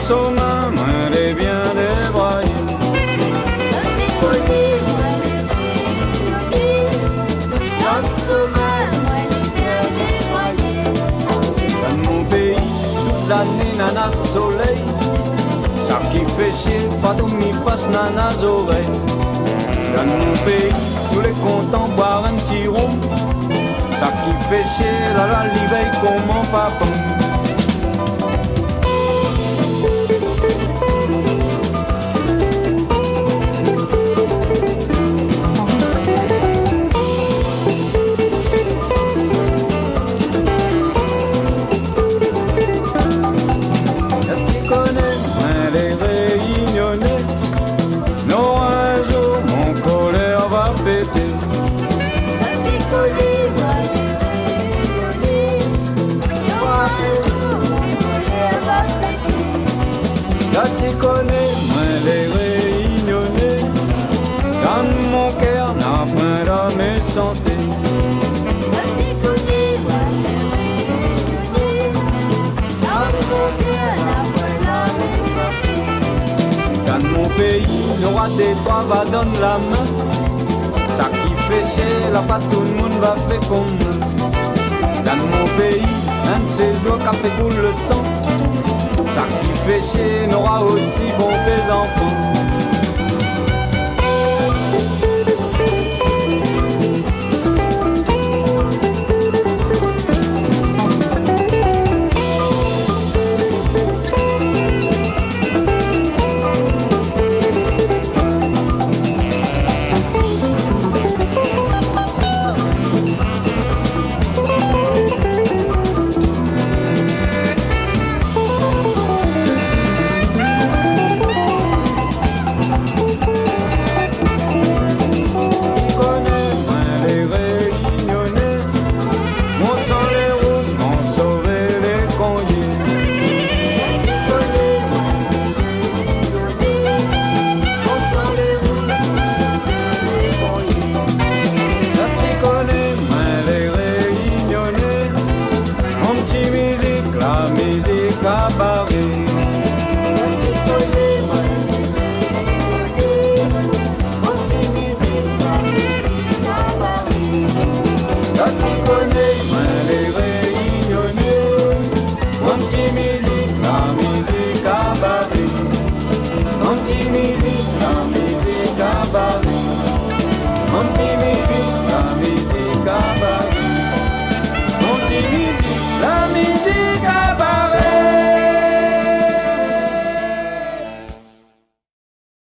sommet, moi les bien débraillés. Dans mon pays, toute l'année, nana soleil. Ça qui fait chier, pas d'où m'y passe nana oreilles. Dans mon pays, tous les contents boire un petit rhum. Ça qui fait chier, la l'hiver comme mon papa. Là tu connais, moi les réunionnais. Dans mon cœur, n'a point de méchanceté. Là tu connais, moi les réunionnais. Dans mon cœur, n'a point de méchanceté. Dans mon pays, le roi des trois va donner la main. Ça qui fait chier, là pas tout le monde va faire comme nous. Dans mon pays, un de ces jours qu'a fait couler le sang. Ça qui fait chier n'aura aussi bon des enfants. La musique à Paris.